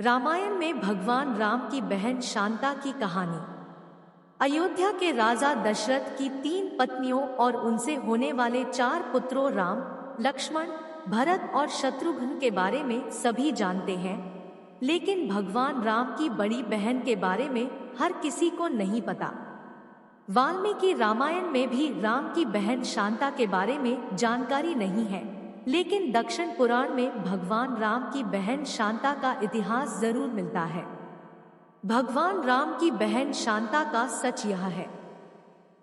रामायण में भगवान राम की बहन शांता की कहानी। अयोध्या के राजा दशरथ की 3 पत्नियों और उनसे होने वाले 4 पुत्रों राम, लक्ष्मण, भरत और शत्रुघ्न के बारे में सभी जानते हैं, लेकिन भगवान राम की बड़ी बहन के बारे में हर किसी को नहीं पता। वाल्मीकि रामायण में भी राम की बहन शांता के बारे में जानकारी नहीं है, लेकिन दक्षिण पुराण में भगवान राम की बहन शांता का इतिहास जरूर मिलता है। भगवान राम की बहन शांता का सच यह है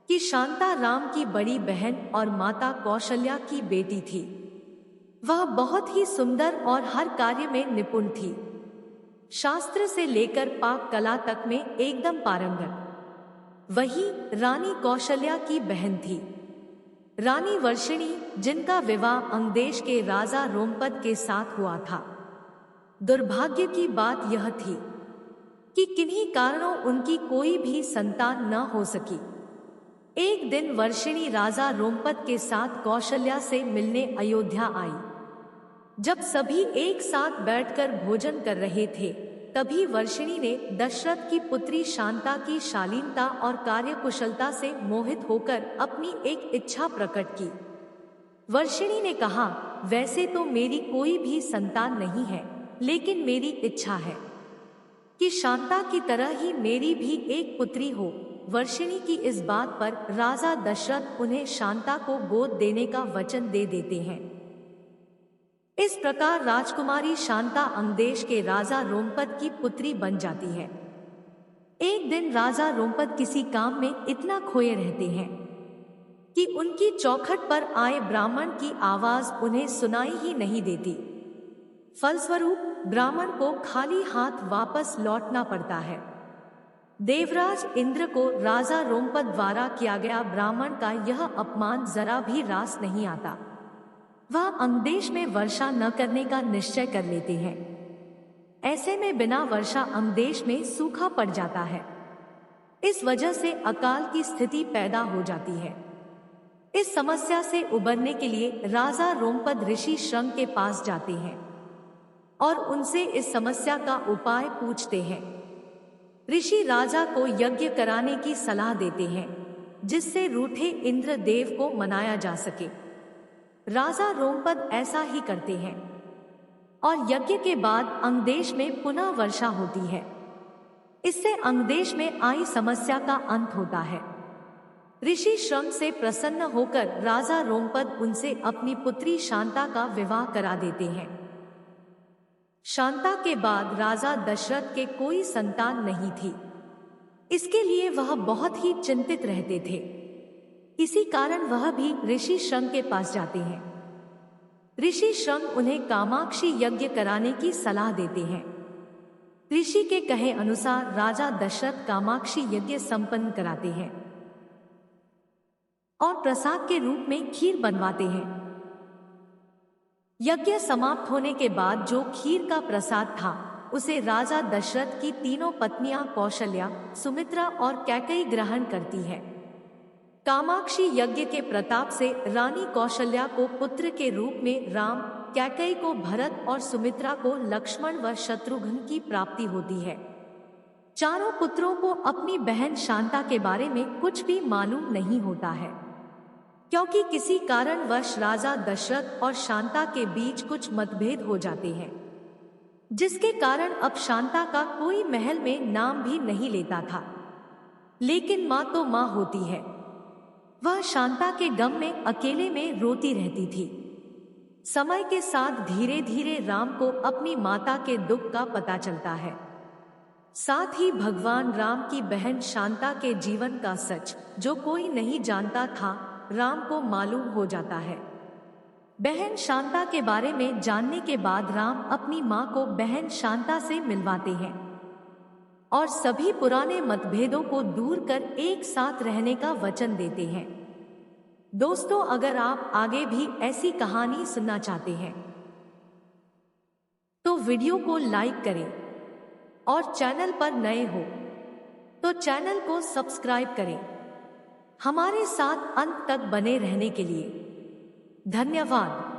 कि शांता राम की बड़ी बहन और माता कौशल्या की बेटी थी। वह बहुत ही सुंदर और हर कार्य में निपुण थी। शास्त्र से लेकर पाक कला तक में एकदम पारंगत। वही रानी कौशल्या की बहन थी। रानी वर्षिणी, जिनका विवाह अंगदेश के राजा रोमपद के साथ हुआ था। दुर्भाग्य की बात यह थी कि किन्हीं कारणों उनकी कोई भी संतान न हो सकी। एक दिन वर्षिणी राजा रोमपद के साथ कौशल्या से मिलने अयोध्या आई। जब सभी एक साथ बैठकर भोजन कर रहे थे, तभी वर्षिणी ने दशरथ की पुत्री शांता की शालीनता और कार्यकुशलता से मोहित होकर अपनी एक इच्छा प्रकट की। वर्षिणी ने कहा, वैसे तो मेरी कोई भी संतान नहीं है, लेकिन मेरी इच्छा है कि शांता की तरह ही मेरी भी एक पुत्री हो। वर्षिणी की इस बात पर राजा दशरथ उन्हें शांता को गोद देने का वचन दे देते हैं। इस प्रकार राजकुमारी शांता अंगदेश के राजा रोमपद की पुत्री बन जाती है। एक दिन राजा रोमपद किसी काम में इतना खोए रहते हैं कि उनकी चौखट पर आए ब्राह्मण की आवाज उन्हें सुनाई ही नहीं देती। फलस्वरूप ब्राह्मण को खाली हाथ वापस लौटना पड़ता है। देवराज इंद्र को राजा रोमपद द्वारा किया गया ब्राह्मण का यह अपमान जरा भी रास नहीं आता। वह अंगदेश में वर्षा न करने का निश्चय कर लेते हैं। ऐसे में बिना वर्षा अंगदेश में सूखा पड़ जाता है। इस वजह से अकाल की स्थिति पैदा हो जाती है। इस समस्या से उबरने के लिए राजा रोमपद ऋषि श्रंग के पास जाते हैं और उनसे इस समस्या का उपाय पूछते हैं। ऋषि राजा को यज्ञ कराने की सलाह देते हैं, जिससे रूठे इंद्र देव को मनाया जा सके। राजा रोमपद ऐसा ही करते हैं और यज्ञ के बाद अंगदेश में पुनः वर्षा होती है। इससे अंगदेश में आई समस्या का अंत होता है। ऋषि श्रंग से प्रसन्न होकर राजा रोमपद उनसे अपनी पुत्री शांता का विवाह करा देते हैं। शांता के बाद राजा दशरथ के कोई संतान नहीं थी। इसके लिए वह बहुत ही चिंतित रहते थे। इसी कारण वह भी ऋषि श्रंग के पास जाते हैं। ऋषि श्रंग उन्हें कामाक्षी यज्ञ कराने की सलाह देते हैं। ऋषि के कहे अनुसार राजा दशरथ कामाक्षी यज्ञ संपन्न कराते हैं और प्रसाद के रूप में खीर बनवाते हैं। यज्ञ समाप्त होने के बाद जो खीर का प्रसाद था, उसे राजा दशरथ की तीनों पत्नियां कौशल्या, सुमित्रा और कैकेयी ग्रहण करती है। कामाक्षी यज्ञ के प्रताप से रानी कौशल्या को पुत्र के रूप में राम, कैकेयी को भरत और सुमित्रा को लक्ष्मण व शत्रुघ्न की प्राप्ति होती है। चारों पुत्रों को अपनी बहन शांता के बारे में कुछ भी मालूम नहीं होता है, क्योंकि किसी कारणवश राजा दशरथ और शांता के बीच कुछ मतभेद हो जाते हैं, जिसके कारण अब शांता का कोई महल में नाम भी नहीं लेता था। लेकिन माँ तो माँ होती है। वह शांता के गम में अकेले में रोती रहती थी। समय के साथ धीरे धीरे राम को अपनी माता के दुख का पता चलता है। साथ ही भगवान राम की बहन शांता के जीवन का सच, जो कोई नहीं जानता था, राम को मालूम हो जाता है। बहन शांता के बारे में जानने के बाद राम अपनी माँ को बहन शांता से मिलवाते हैं और सभी पुराने मतभेदों को दूर कर एक साथ रहने का वचन देते हैं। दोस्तों, अगर आप आगे भी ऐसी कहानी सुनना चाहते हैं तो वीडियो को लाइक करें और चैनल पर नए हो तो चैनल को सब्सक्राइब करें। हमारे साथ अंत तक बने रहने के लिए धन्यवाद।